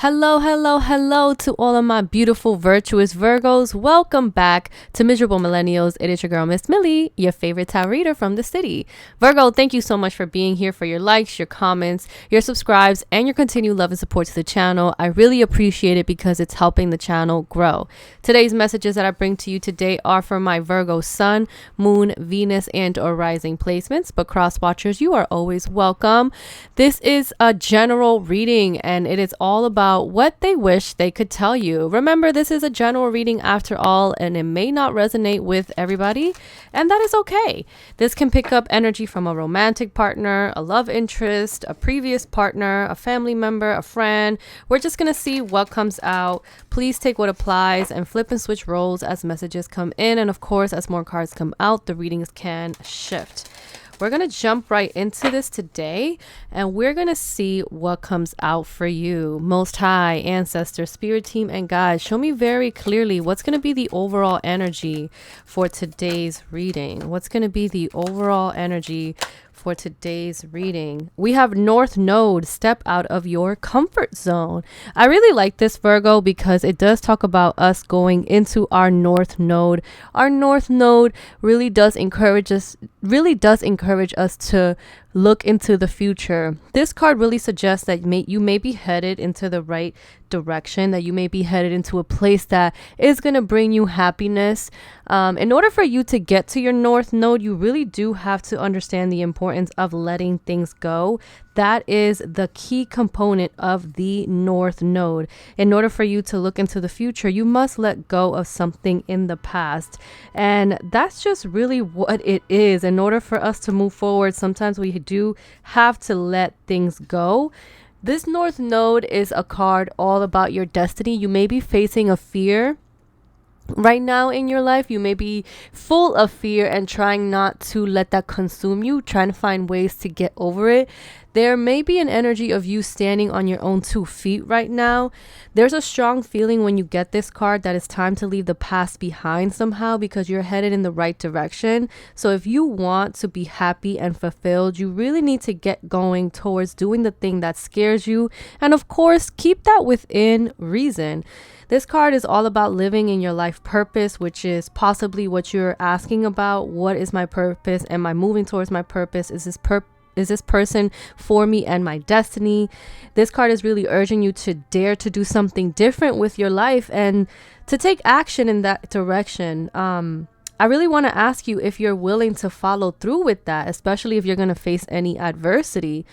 Hello, hello, hello to all of my beautiful, virtuous Virgos. Welcome back to Miserable Millennials. It is your girl, Miss Millie, your favorite tarot reader from the city. Virgo, thank you so much for being here, for your likes, your comments, your subscribes, and your continued love and support to the channel. I really appreciate it because it's helping the channel grow. Today's messages that I bring to you today are for my Virgo Sun, Moon, Venus, and or Rising placements. But cross watchers, you are always welcome. This is a general reading and it is all about what they wish they could tell you. Remember, this is a general reading after all, and it may not resonate with everybody, and that is okay. This can pick up energy from a romantic partner, a love interest, a previous partner, a family member, a friend. We're just going to see what comes out. Please take what applies and flip and switch roles as messages come in, and of course, as more cards come out, the readings can shift. We're going to jump right into this today, and we're going to see what comes out for you. Most High, Ancestors, Spirit Team, and Guides, show me very clearly what's going to be the overall energy for today's reading. What's going to be the overall energy for today's reading? We have North Node, step out of your comfort zone. I really like this, Virgo, because it does talk about us going into our North Node. Our North Node really does encourage us to look into the future. This card really suggests that you may be headed into the right direction, that you may be headed into a place that is going to bring you happiness. In order for you to get to your North Node, you really do have to understand the importance of letting things go. That is the key component of the North Node. In order for you to look into the future, you must let go of something in the past. And that's just really what it is. In order for us to move forward, sometimes we do have to let things go. This North Node is a card all about your destiny. You may be facing a fear right now in your life. You may be full of fear and trying not to let that consume you, trying to find ways to get over it. There may be an energy of you standing on your own 2 feet right now. There's a strong feeling when you get this card that it's time to leave the past behind somehow, because you're headed in the right direction. So if you want to be happy and fulfilled, you really need to get going towards doing the thing that scares you. And of course, keep that within reason. This card is all about living in your life purpose, which is possibly what you're asking about. What is my purpose? Am I moving towards my purpose? Is this person for me and my destiny? This card is really urging you to dare to do something different with your life and to take action in that direction. I really want to ask you if you're willing to follow through with that, especially if you're going to face any adversity.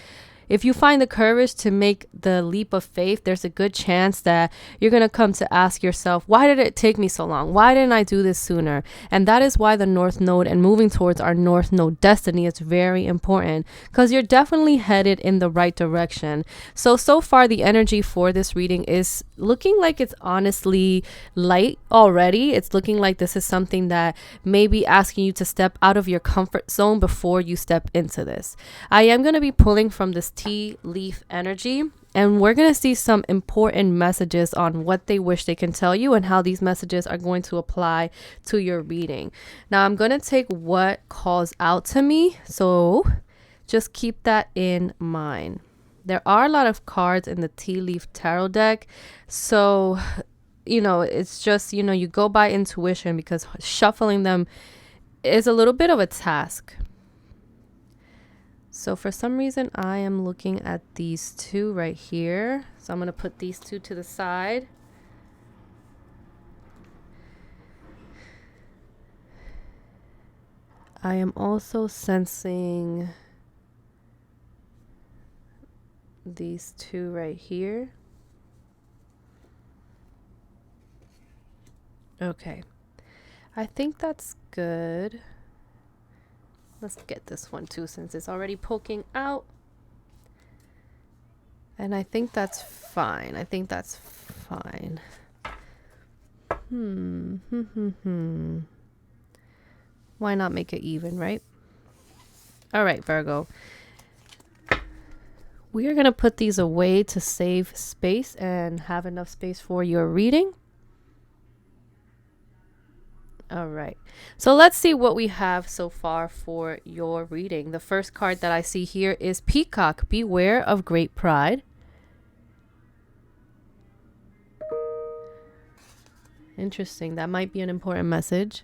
If you find the courage to make the leap of faith, there's a good chance that you're going to come to ask yourself, why did it take me so long? Why didn't I do this sooner? And that is why the North Node and moving towards our North Node destiny is very important, because you're definitely headed in the right direction. So far, the energy for this reading is looking like it's honestly light already. It's looking like this is something that may be asking you to step out of your comfort zone before you step into this. I am going to be pulling from this tea leaf energy, and we're going to see some important messages on what they wish they can tell you and how these messages are going to apply to your reading. Now I'm going to take what calls out to me, so just keep that in mind. There are a lot of cards in the tea leaf tarot deck, so it's just you go by intuition, because shuffling them is a little bit of a task. So for some reason, I am looking at these two right here. So I'm going to put these two to the side. I am also sensing these two right here. Okay. I think that's good. Let's get this one too, since it's already poking out. And I think that's fine. Why not make it even, right? All right, Virgo. We are going to put these away to save space and have enough space for your reading. All right, so let's see what we have so far for your reading. The first card that I see here is Peacock, beware of great pride. Interesting. That might be an important message.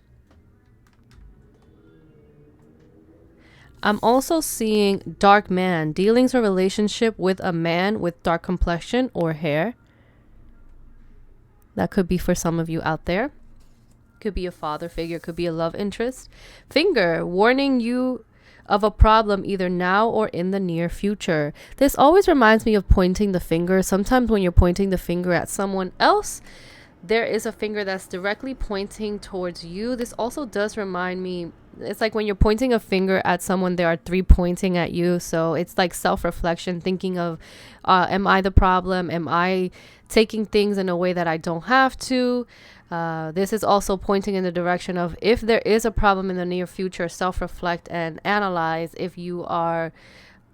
I'm also seeing dark man, dealings or relationship with a man with dark complexion or hair. That could be for some of you out there. Could be a father figure, could be a love interest. Finger, warning you of a problem either now or in the near future. This always reminds me of pointing the finger. Sometimes when you're pointing the finger at someone else, there is a finger that's directly pointing towards you. This also does remind me, it's like when you're pointing a finger at someone, there are three pointing at you. So it's like self-reflection, thinking of, am I the problem? Am I taking things in a way that I don't have to? This is also pointing in the direction of, if there is a problem in the near future, self-reflect and analyze if you are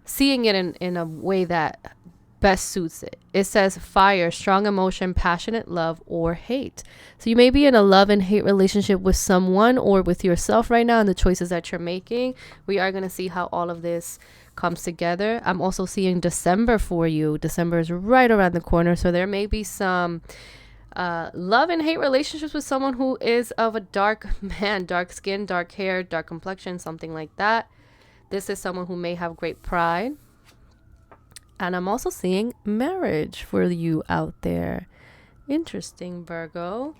seeing it in a way that best suits it. It says fire, strong emotion, passionate love, or hate. So you may be in a love and hate relationship with someone or with yourself right now, and the choices that you're making. We are going to see how all of this comes together. I'm also seeing December for you. December is right around the corner, so there may be some love and hate relationships with someone who is of a dark man, dark skin, dark hair, dark complexion, something like that. This is someone who may have great pride. And I'm also seeing marriage for you out there. Interesting, Virgo.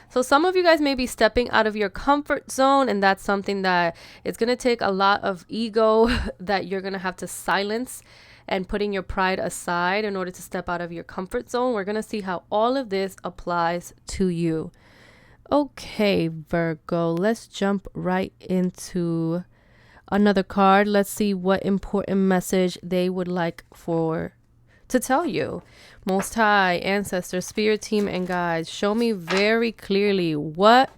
So some of you guys may be stepping out of your comfort zone, and that's something that it's going to take a lot of ego that you're going to have to silence, and putting your pride aside in order to step out of your comfort zone. We're going to see how all of this applies to you. Okay, Virgo, let's jump right into another card. Let's see what important message they would like to tell you. Most High, ancestors, spirit team, and guides, show me very clearly what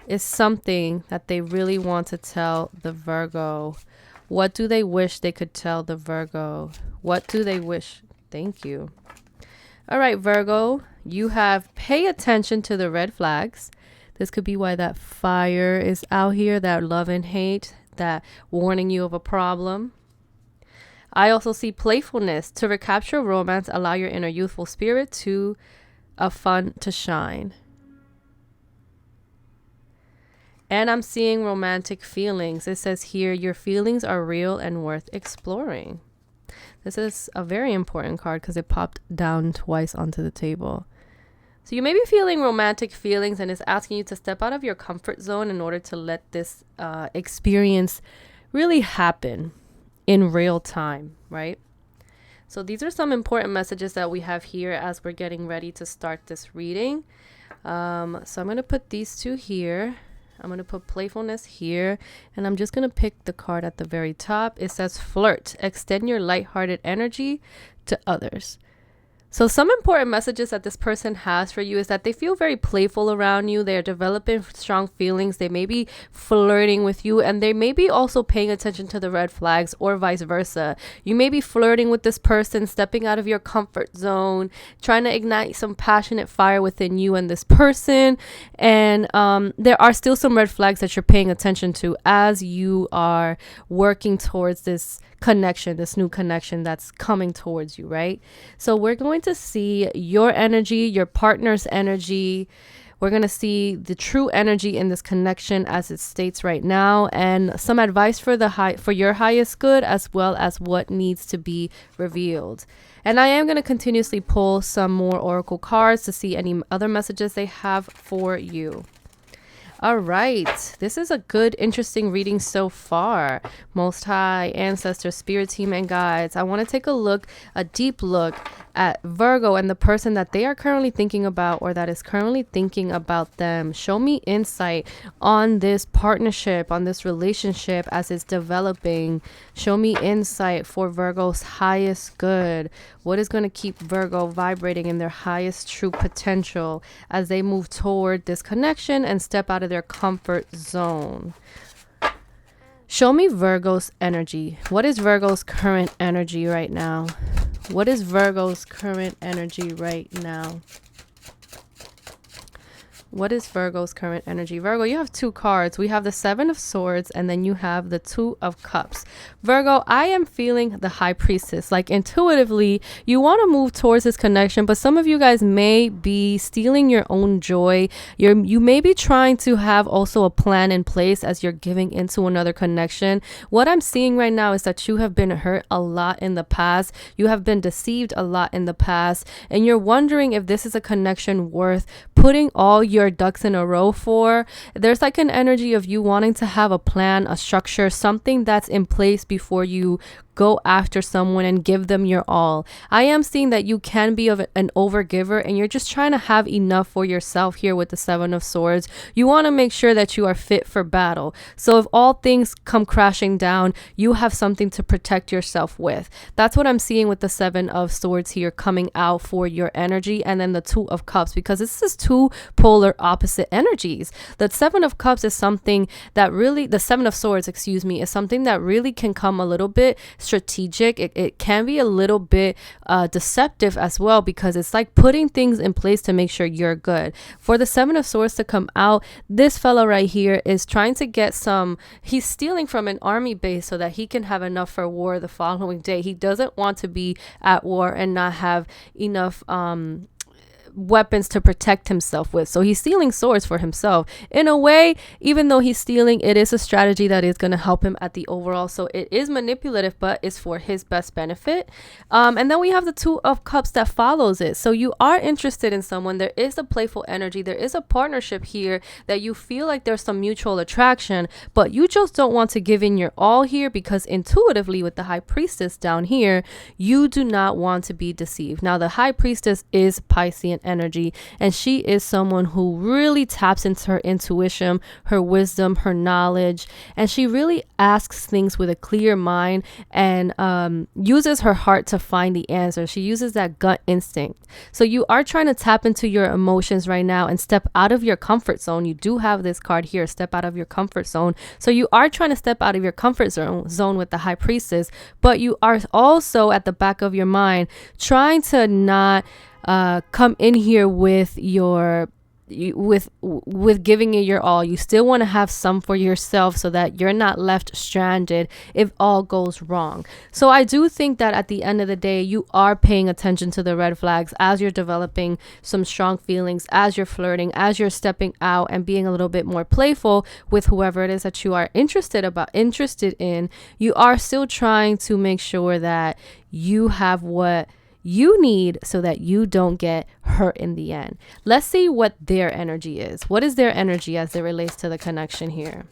is something that they really want to tell the Virgo. What do they wish they could tell the Virgo? What do they wish? Thank you. All right, Virgo, you have pay attention to the red flags. This could be why that fire is out here, that love and hate, that warning you of a problem. I also see playfulness. To recapture romance, allow your inner youthful spirit to fun to shine. And I'm seeing romantic feelings. It says here, your feelings are real and worth exploring. This is a very important card because it popped down twice onto the table. So you may be feeling romantic feelings, and it's asking you to step out of your comfort zone in order to let this experience really happen in real time, right? So these are some important messages that we have here as we're getting ready to start this reading. So I'm going to put these two here. I'm going to put playfulness here, and I'm just going to pick the card at the very top. It says flirt, extend your lighthearted energy to others. So some important messages that this person has for you is that they feel very playful around you. They're developing strong feelings. They may be flirting with you, and they may be also paying attention to the red flags, or vice versa. You may be flirting with this person, stepping out of your comfort zone, trying to ignite some passionate fire within you and this person. And there are still some red flags that you're paying attention to as you are working towards this connection, this new connection that's coming towards you, right? So we're going to see your energy, your partner's energy. We're going to see the true energy in this connection as it states right now, and some advice for your highest good, as well as what needs to be revealed. And I am going to continuously pull some more oracle cards to see any other messages they have for you. All right, this is a good, interesting reading so far. Most High, ancestors, spirit team, and guides, I want to take a deep look at Virgo and the person that they are currently thinking about, or that is currently thinking about them. Show me insight on this partnership, on this relationship as it's developing. Show me insight for Virgo's highest good. What is going to keep Virgo vibrating in their highest true potential as they move toward this connection and step out of their comfort zone? Show me Virgo's energy. What is Virgo's current energy right now? What is Virgo's current energy right now? What is Virgo's current energy? Virgo, you have two cards. We have the Seven of Swords and then you have the Two of Cups. Virgo, I am feeling the High Priestess. Like intuitively, you want to move towards this connection, but some of you guys may be stealing your own joy. You may be trying to have also a plan in place as you're giving into another connection. What I'm seeing right now is that you have been hurt a lot in the past. You have been deceived a lot in the past, and you're wondering if this is a connection worth putting all your ducks in a row for. There's like an energy of you wanting to have a plan, a structure, something that's in place before you go after someone and give them your all. I am seeing that you can be an overgiver and you're just trying to have enough for yourself here with the Seven of Swords. You want to make sure that you are fit for battle. So if all things come crashing down, you have something to protect yourself with. That's what I'm seeing with the Seven of Swords here coming out for your energy, and then the Two of Cups, because this is two polar opposite energies. The Seven of Cups is something that really, the Seven of Swords, excuse me, is something that really can come a little bit strategic. It can be a little bit deceptive as well, because it's like putting things in place to make sure you're good. For the Seven of Swords to come out, this fella right here is trying to get he's stealing from an army base so that he can have enough for war the following day. He doesn't want to be at war and not have enough weapons to protect himself with. So he's stealing swords for himself. In a way, even though he's stealing, it is a strategy that is going to help him at the overall. So it is manipulative, but it's for his best benefit. And then we have the Two of Cups that follows it. So you are interested in someone. There is a playful energy. There is a partnership here that you feel like there's some mutual attraction, but you just don't want to give in your all here, because intuitively with the High Priestess down here, you do not want to be deceived. Now the High Priestess is Piscean energy, and she is someone who really taps into her intuition, her wisdom, her knowledge, and she really asks things with a clear mind and uses her heart to find the answer. She uses that gut instinct. So you are trying to tap into your emotions right now and step out of your comfort zone. You do have this card here, step out of your comfort zone. So you are trying to step out of your comfort zone with the High Priestess, but you are also at the back of your mind trying to not come in here with your with giving it your all. You still want to have some for yourself so that you're not left stranded if all goes wrong. So I do think that at the end of the day, you are paying attention to the red flags as you're developing some strong feelings, as you're flirting, as you're stepping out and being a little bit more playful with whoever it is that you are interested in. You are still trying to make sure that you have what you need so that you don't get hurt in the end. Let's see what their energy is. What is their energy as it relates to the connection here?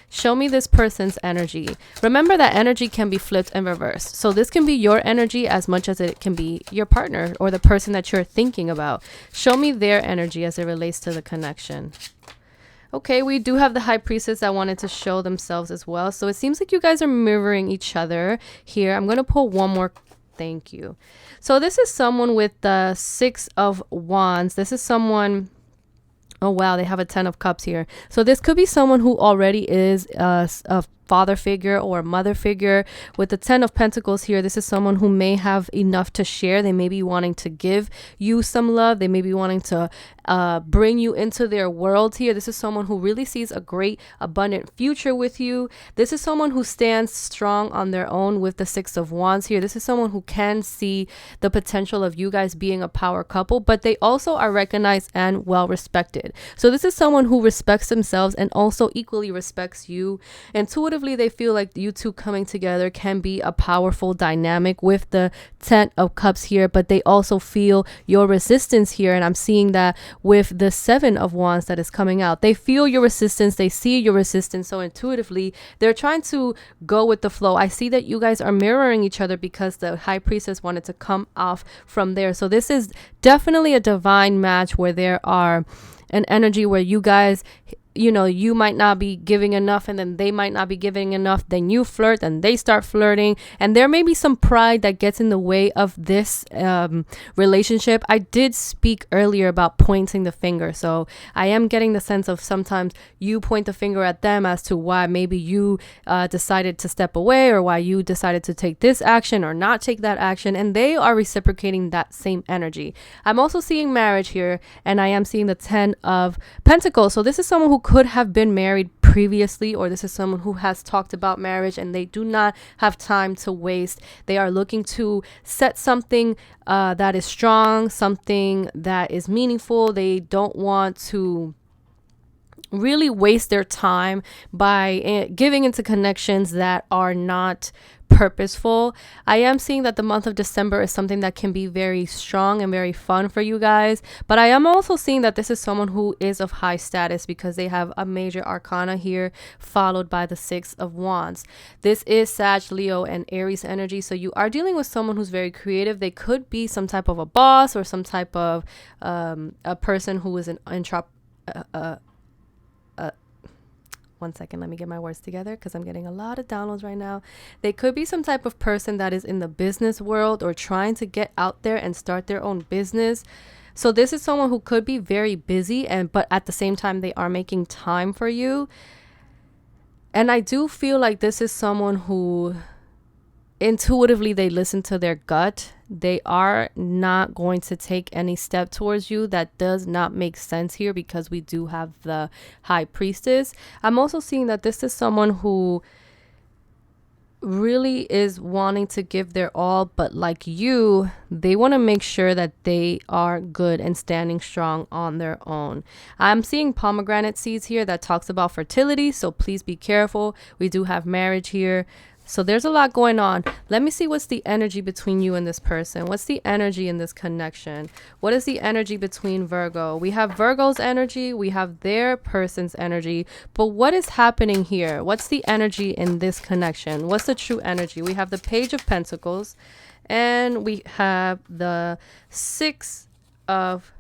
Show me this person's energy. Remember that energy can be flipped and reversed. So this can be your energy as much as it can be your partner or the person that you're thinking about. Show me their energy as it relates to the connection. Okay, we do have the High Priestess that wanted to show themselves as well. So it seems like you guys are mirroring each other here. I'm going to pull one more. Thank you. So this is someone with the Six of Wands. This is someone. Oh, wow. They have a 10 of Cups here. So this could be someone who already is a father figure or a mother figure. With the 10 of Pentacles here, this is someone who may have enough to share. They may be wanting to give you some love. They may be wanting to bring you into their world here. This is someone who really sees a great abundant future with you. This is someone who stands strong on their own with the Six of Wands here. This is someone who can see the potential of you guys being a power couple, but they also are recognized and well respected. So this is someone who respects themselves and also equally respects you. Intuitively, they feel like you two coming together can be a powerful dynamic with the 10 of Cups here, but they also feel your resistance here. And I'm seeing that with the 7 of Wands that is coming out. They feel your resistance. They see your resistance. So intuitively, they're trying to go with the flow. I see that you guys are mirroring each other because the High Priestess wanted to come off from there. So this is definitely a divine match where there are an energy where you guys you know, you might not be giving enough and then they might not be giving enough, then you flirt and they start flirting, and there may be some pride that gets in the way of this relationship. I did speak earlier about pointing the finger, so I am getting the sense of sometimes you point the finger at them as to why maybe you decided to step away, or why you decided to take this action or not take that action, and they are reciprocating that same energy. I'm also seeing marriage here, and I am seeing the 10 of Pentacles. So this is someone who could have been married previously, or this is someone who has talked about marriage and they do not have time to waste. They are looking to set something that is strong, something that is meaningful. They don't want to really waste their time by giving into connections that are not purposeful. I am seeing that the month of December is something that can be very strong and very fun for you guys, but I am also seeing that this is someone who is of high status because they have a major arcana here followed by the 6 of Wands. This is Sag, Leo, and Aries energy, so you are dealing with someone who's very creative. They could be some type of a boss or some type of a person who is an one second, let me get my words together because I'm getting a lot of downloads right now. They could be some type of person that is in the business world or trying to get out there and start their own business. So this is someone who could be very busy, but at the same time they are making time for you. And I do feel like this is someone who intuitively they listen to their gut. They are not going to take any step towards you that does not make sense here, because we do have the High Priestess. I'm also seeing that this is someone who really is wanting to give their all, but like you, they want to make sure that they are good and standing strong on their own. I'm seeing pomegranate seeds here that talks about fertility, so please be careful. We do have marriage here. So there's a lot going on. Let me see what's the energy between you and this person. What's the energy in this connection? What is the energy between Virgo? We have Virgo's energy. We have their person's energy. But what is happening here? What's the energy in this connection? What's the true energy? We have the Page of Pentacles and we have the 6 of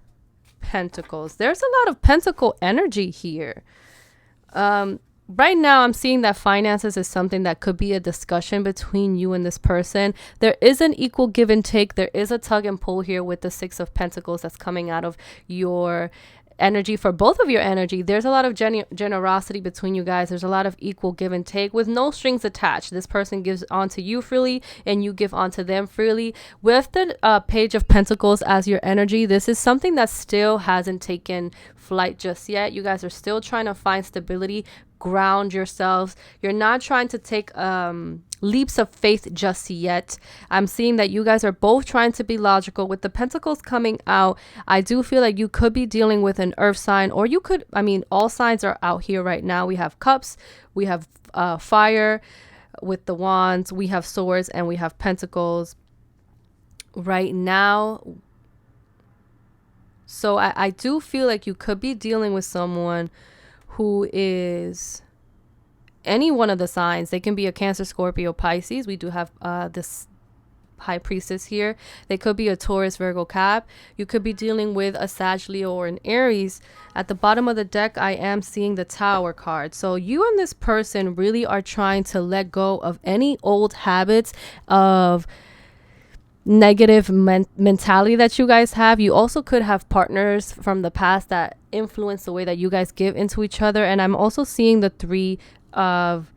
Pentacles. There's a lot of Pentacle energy here. Right now, I'm seeing that finances is something that could be a discussion between you and this person. There is an equal give and take. There is a tug and pull here with the 6 of Pentacles that's coming out of your energy. For both of your energy, there's a lot of generosity between you guys. There's a lot of equal give and take with no strings attached. This person gives onto you freely and you give onto them freely. With the Page of Pentacles as your energy, this is something that still hasn't taken flight just yet. You guys are still trying to find stability, ground yourselves. You're not trying to take leaps of faith just yet. I'm seeing that you guys are both trying to be logical. With the Pentacles coming out, I do feel like you could be dealing with an earth sign, or you could, I mean, all signs are out here right now. We have Cups, we have fire with the Wands, we have Swords, and we have Pentacles right now. So I do feel like you could be dealing with someone who is any one of the signs. They can be a Cancer, Scorpio, Pisces. We do have this High Priestess here. They could be a Taurus, Virgo, Cap. You could be dealing with a Sag, Leo, or an Aries. At the bottom of the deck, I am seeing the Tower card. So you and this person really are trying to let go of any old habits of negative mentality that you guys have. You also could have partners from the past that influence the way that you guys give into each other. And I'm also seeing the 3 of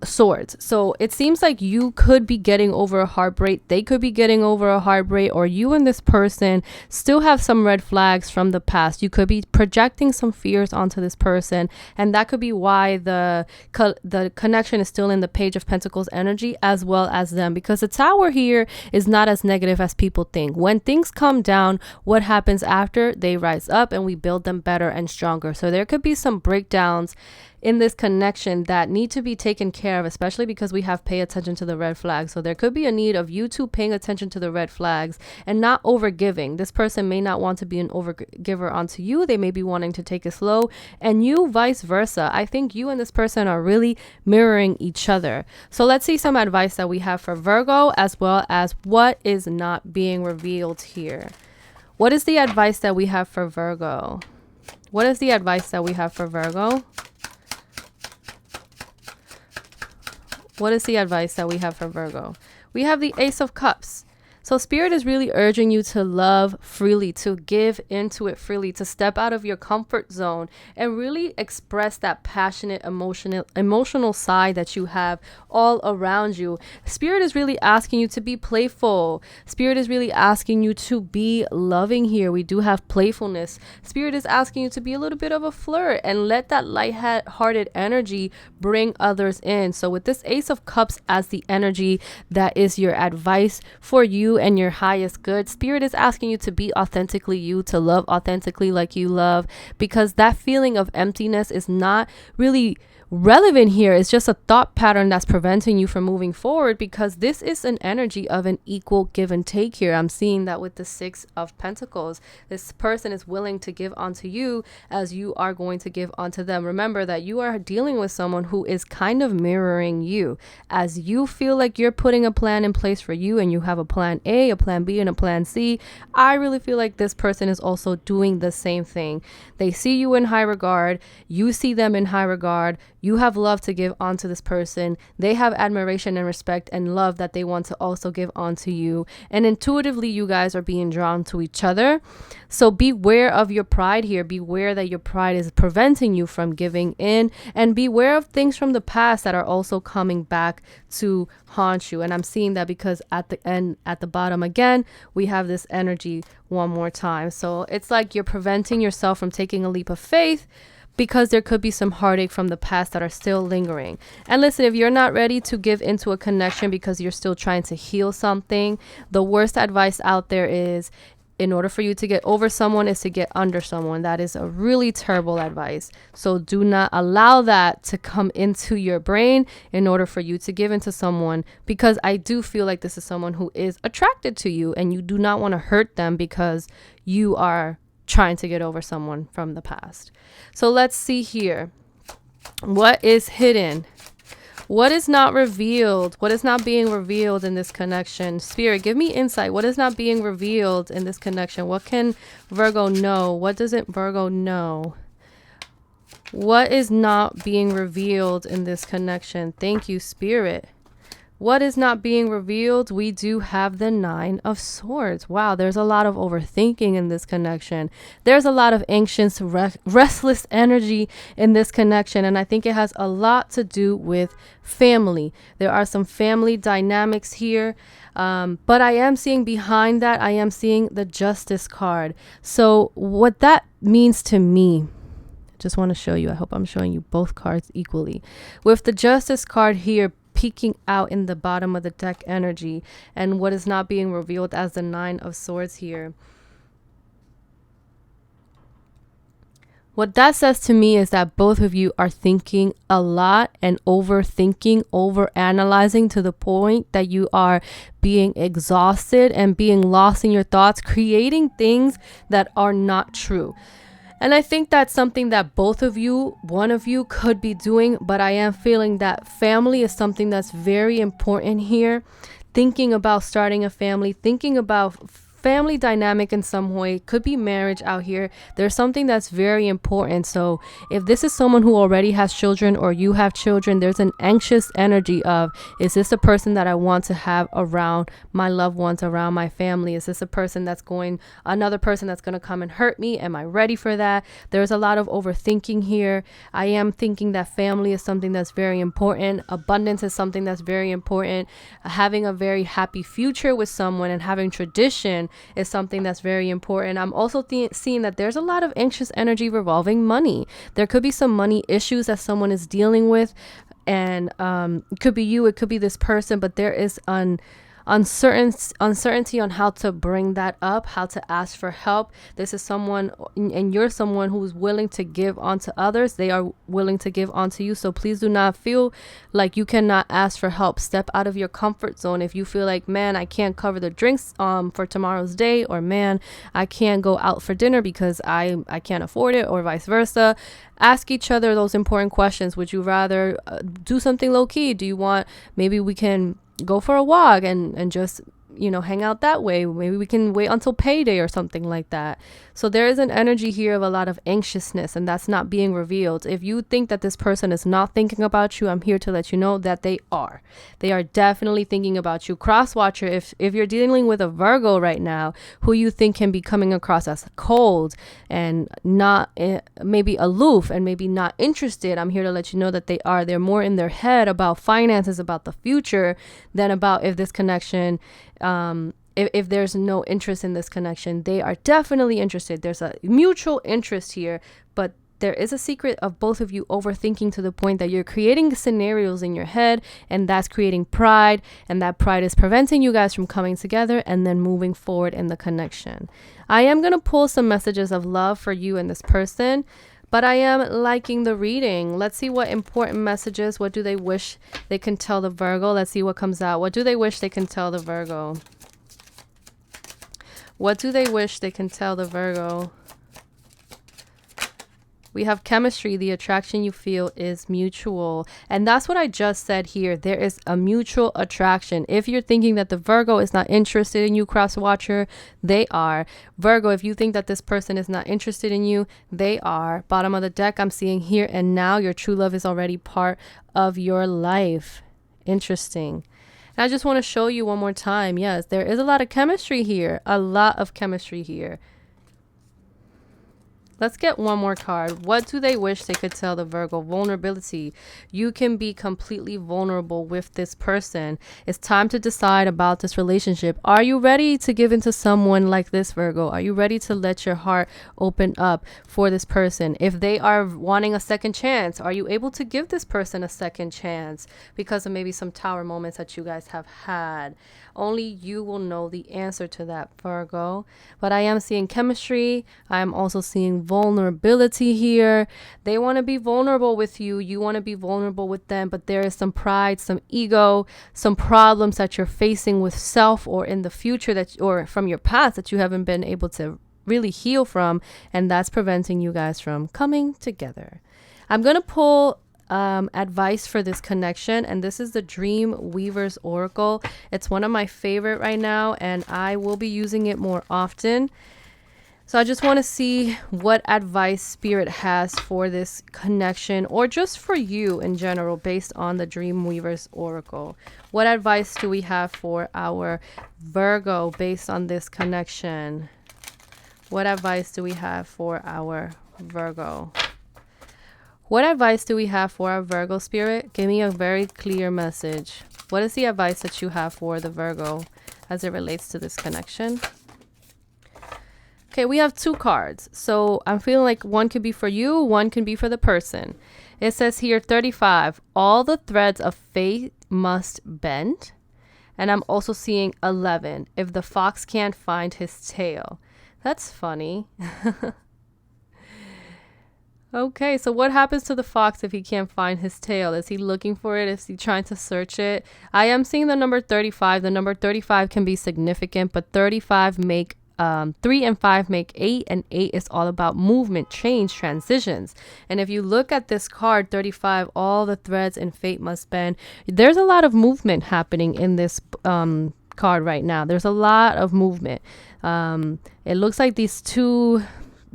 Swords. So it seems like you could be getting over a heartbreak. They could be getting over a heartbreak, or you and this person still have some red flags from the past. You could be projecting some fears onto this person, and that could be why the connection is still in the Page of Pentacles energy, as well as them, because the Tower here is not as negative as people think. When things come down, what happens after? They rise up and we build them better and stronger. So there could be some breakdowns in this connection that need to be taken care of, especially because we have pay attention to the red flags. So there could be a need of you two paying attention to the red flags and not overgiving. This person may not want to be an overgiver onto you. They may be wanting to take it slow, and you vice versa. I think you and this person are really mirroring each other. So let's see some advice that we have for Virgo, as well as what is not being revealed here. What is the advice that we have for Virgo? What is the advice that we have for Virgo? What is the advice that we have for Virgo? We have the Ace of Cups. So Spirit is really urging you to love freely, to give into it freely, to step out of your comfort zone and really express that passionate, emotional side that you have all around you. Spirit is really asking you to be playful. Spirit is really asking you to be loving here. We do have playfulness. Spirit is asking you to be a little bit of a flirt and let that light-hearted energy bring others in. So with this Ace of Cups as the energy that is your advice for you and your highest good, Spirit is asking you to be authentically you, to love authentically like you love, because that feeling of emptiness is not really relevant here. It's just a thought pattern that's preventing you from moving forward, because this is an energy of an equal give and take here. I'm seeing that with the Six of Pentacles. This person is willing to give onto you as you are going to give onto them. Remember that you are dealing with someone who is kind of mirroring you. As you feel like you're putting a plan in place for you and you have a plan A, a plan B, and a plan C, I really feel like this person is also doing the same thing. They see you in high regard. You see them in high regard. You have love to give onto this person. They have admiration and respect and love that they want to also give onto you. And intuitively, you guys are being drawn to each other. So beware of your pride here. Beware that your pride is preventing you from giving in. And beware of things from the past that are also coming back to haunt you. And I'm seeing that because at the end, at the bottom again, we have this energy one more time. So it's like you're preventing yourself from taking a leap of faith, because there could be some heartache from the past that are still lingering. And listen, if you're not ready to give into a connection because you're still trying to heal something, the worst advice out there is, in order for you to get over someone is to get under someone. That is a really terrible advice. So do not allow that to come into your brain in order for you to give into someone, because I do feel like this is someone who is attracted to you and you do not want to hurt them because you are trying to get over someone from the past. So let's see here. What is hidden? What is not revealed? What is not being revealed in this connection? Spirit, give me insight. What is not being revealed in this connection? What can Virgo know? What doesn't Virgo know? What is not being revealed in this connection? Thank you, Spirit. What is not being revealed? We do have the Nine of Swords. Wow, there's a lot of overthinking in this connection. There's a lot of anxious, restless energy in this connection. And I think it has a lot to do with family. There are some family dynamics here. But I am seeing behind that, I am seeing the Justice card. So what that means to me, just want to show you. I hope I'm showing you both cards equally. With the Justice card here, peeking out in the bottom of the deck energy, and what is not being revealed as the Nine of Swords here. What that says to me is that both of you are thinking a lot and overthinking, overanalyzing to the point that you are being exhausted and being lost in your thoughts, creating things that are not true. And I think that's something that both of you, one of you could be doing, but I am feeling that family is something that's very important here. Thinking about starting a family, thinking about family dynamic in some way, could be marriage out here. There's something that's very important. So if this is someone who already has children or you have children, there's an anxious energy of, is this a person that I want to have around my loved ones, around my family? Is this a person that's another person that's going to come and hurt me? Am I ready for that? There's a lot of overthinking here. I am thinking that family is something that's very important. Abundance is something that's very important. Having a very happy future with someone and having tradition is something that's very important. I'm also seeing that there's a lot of anxious energy revolving money. There could be some money issues that someone is dealing with, and it could be you, it could be this person, but there is uncertainty on how to bring that up, how to ask for help. This is someone, and you're someone who's willing to give onto others. They are willing to give onto you. So please do not feel like you cannot ask for help. Step out of your comfort zone. If you feel like, man, I can't cover the drinks for tomorrow's day, or man, I can't go out for dinner because I can't afford it, or vice versa. Ask each other those important questions. Would you rather do something low key? Do you want, maybe we can go for a walk and just hang out that way. Maybe we can wait until payday or something like that. So there is an energy here of a lot of anxiousness, and that's not being revealed. If you think that this person is not thinking about you, I'm here to let you know that they are. They are definitely thinking about you. Cross watcher, if you're dealing with a Virgo right now who you think can be coming across as cold and not maybe aloof and maybe not interested, I'm here to let you know that they're more in their head about finances, about the future, than about if this connection if there's no interest in this connection. They are definitely interested. There's a mutual interest here, but there is a secret of both of you overthinking to the point that you're creating scenarios in your head, and that's creating pride, and that pride is preventing you guys from coming together and then moving forward in the connection. I am going to pull some messages of love for you and this person, but I am liking the reading. Let's see what important messages, what do they wish they can tell the Virgo? Let's see what comes out. What do they wish they can tell the Virgo? What do they wish they can tell the Virgo? We have chemistry. The attraction you feel is mutual. And that's what I just said here. There is a mutual attraction. If you're thinking that the Virgo is not interested in you, cross watcher, they are. Virgo, if you think that this person is not interested in you, they are. Bottom of the deck, I'm seeing here and now. Your true love is already part of your life. Interesting. And I just want to show you one more time. Yes, there is a lot of chemistry here. A lot of chemistry here. Let's get one more card. What do they wish they could tell the Virgo? Vulnerability. You can be completely vulnerable with this person. It's time to decide about this relationship. Are you ready to give into someone like this, Virgo? Are you ready to let your heart open up for this person? If they are wanting a second chance, are you able to give this person a second chance because of maybe some tower moments that you guys have had? Only you will know the answer to that, Virgo. But I am seeing chemistry. I am also seeing vulnerability here. They want to be vulnerable with you. You want to be vulnerable with them. But there is some pride, some ego, some problems that you're facing with self or in the future or from your past that you haven't been able to really heal from. And that's preventing you guys from coming together. I'm going to pull advice for this connection, and this is the Dream Weaver's Oracle. It's one of my favorite right now, and I will be using it more often. So I just want to see what advice Spirit has for this connection, or just for you in general, based on the Dream Weaver's Oracle. What advice do we have for our Virgo based on this connection? What advice do we have for our Virgo? What advice do we have for our Virgo, Spirit? Give me a very clear message. What is the advice that you have for the Virgo as it relates to this connection? Okay, we have two cards. So I'm feeling like one could be for you, one can be for the person. It says here 35, all the threads of fate must bend. And I'm also seeing 11, if the fox can't find his tail. That's funny. Okay, so what happens to the fox if he can't find his tail? Is he looking for it? Is he trying to search it? I am seeing the number 35. The number 35 can be significant, but 35 make 3 and 5 make 8, and 8 is all about movement, change, transitions. And if you look at this card, 35, all the threads in fate must bend. There's a lot of movement happening in this card right now. There's a lot of movement. It looks like these two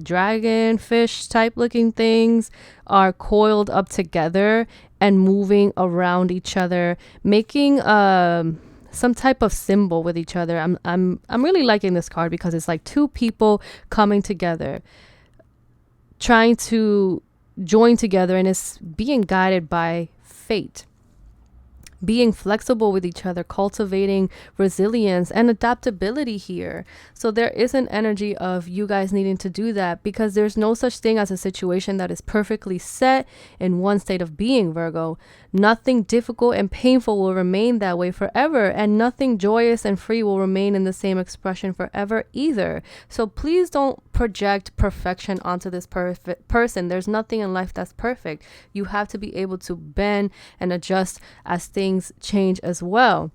dragon fish type looking things are coiled up together and moving around each other, making some type of symbol with each other. I'm really liking this card because it's like two people coming together, trying to join together, and it's being guided by fate. Being flexible with each other, cultivating resilience and adaptability here. So there is an energy of you guys needing to do that, because there's no such thing as a situation that is perfectly set in one state of being, Virgo. Nothing difficult and painful will remain that way forever, and nothing joyous and free will remain in the same expression forever either. So please don't project perfection onto this person. There's nothing in life that's perfect. You have to be able to bend and adjust as things change as well.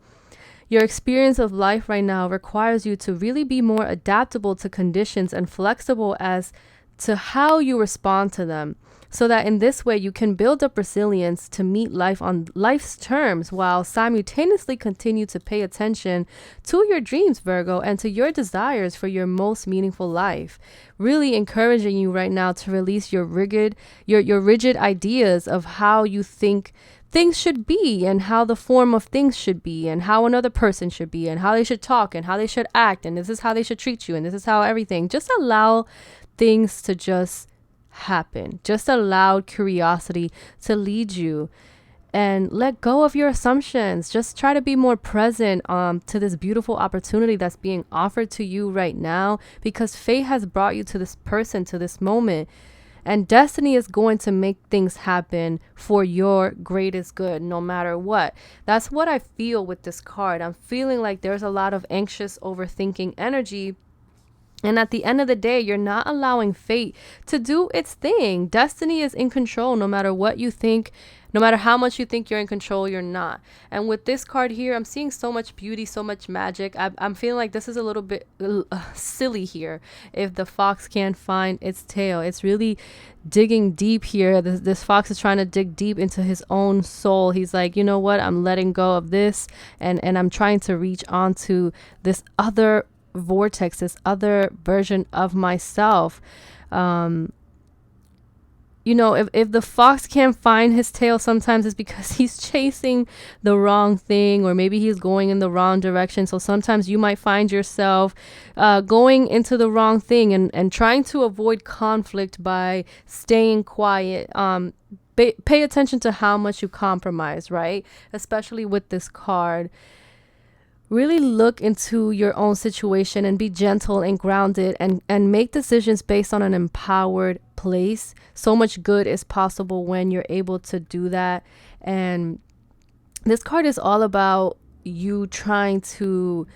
Your experience of life right now requires you to really be more adaptable to conditions and flexible as to how you respond to them. so that in this way you can build up resilience to meet life on life's terms while simultaneously continue to pay attention to your dreams, Virgo, and to your desires for your most meaningful life. Really encouraging you right now to release your rigid ideas of how you think things should be and how the form of things should be and how another person should be and how they should talk and how they should act and this is how they should treat you and this is how everything. Just allow things to just happen. Just allow curiosity to lead you and let go of your assumptions. Just try to be more present to this beautiful opportunity that's being offered to you right now, because fate has brought you to this person, to this moment. And destiny is going to make things happen for your greatest good, no matter what. That's what I feel with this card. I'm feeling like there's a lot of anxious, overthinking energy. And at the end of the day, you're not allowing fate to do its thing. Destiny is in control no matter what you think. No matter how much you think you're in control, you're not. And with this card here, I'm seeing so much beauty, so much magic. I'm feeling like this is a little bit silly here. If the fox can't find its tail, it's really digging deep here. This fox is trying to dig deep into his own soul. He's like, you know what? I'm letting go of this and I'm trying to reach onto this other vortex, this other version of myself. You know, if the fox can't find his tail, sometimes it's because he's chasing the wrong thing, or maybe he's going in the wrong direction. So sometimes you might find yourself going into the wrong thing and trying to avoid conflict by staying quiet. Pay attention to how much you compromise, right? Especially with this card. Really look into your own situation and be gentle and grounded and make decisions based on an empowered place. So much good is possible when you're able to do that. And this card is all about you trying to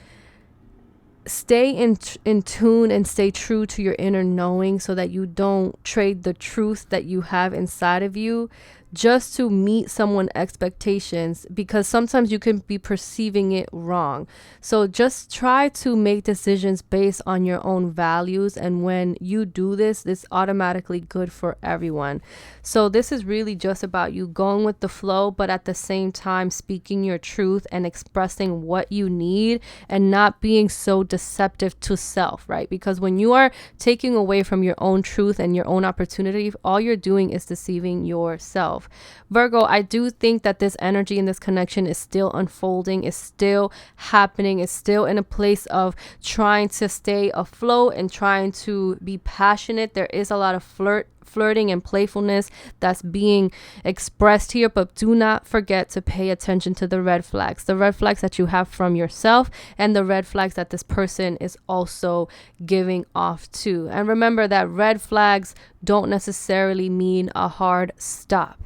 stay in tune and stay true to your inner knowing so that you don't trade the truth that you have inside of you just to meet someone's expectations, because sometimes you can be perceiving it wrong. So just try to make decisions based on your own values. And when you do this, it's automatically good for everyone. So this is really just about you going with the flow, but at the same time speaking your truth and expressing what you need and not being so deceptive to self, right? Because when you are taking away from your own truth and your own opportunity, all you're doing is deceiving yourself. Virgo, I do think that this energy and this connection is still unfolding, is still happening, is still in a place of trying to stay afloat and trying to be passionate. There is a lot of flirting and playfulness that's being expressed here, but do not forget to pay attention to the red flags that you have from yourself and the red flags that this person is also giving off to. And remember that red flags don't necessarily mean a hard stop.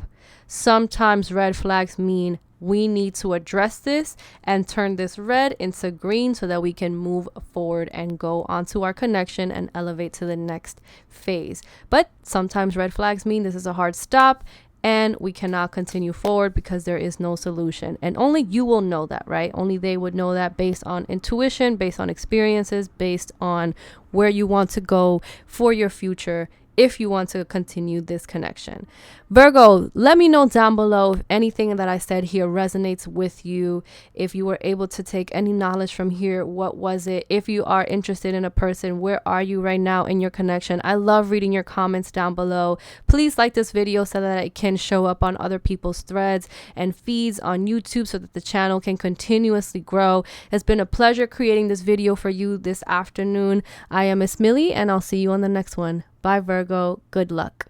Sometimes red flags mean we need to address this and turn this red into green so that we can move forward and go onto our connection and elevate to the next phase. But sometimes red flags mean this is a hard stop and we cannot continue forward because there is no solution. And only you will know that, right? Only they would know that based on intuition, based on experiences, based on where you want to go for your future if you want to continue this connection. Virgo, let me know down below if anything that I said here resonates with you. If you were able to take any knowledge from here, what was it? If you are interested in a person, where are you right now in your connection? I love reading your comments down below. Please like this video so that it can show up on other people's threads and feeds on YouTube so that the channel can continuously grow. It's been a pleasure creating this video for you this afternoon. I am Miss Millie and I'll see you on the next one. Bye, Virgo. Good luck.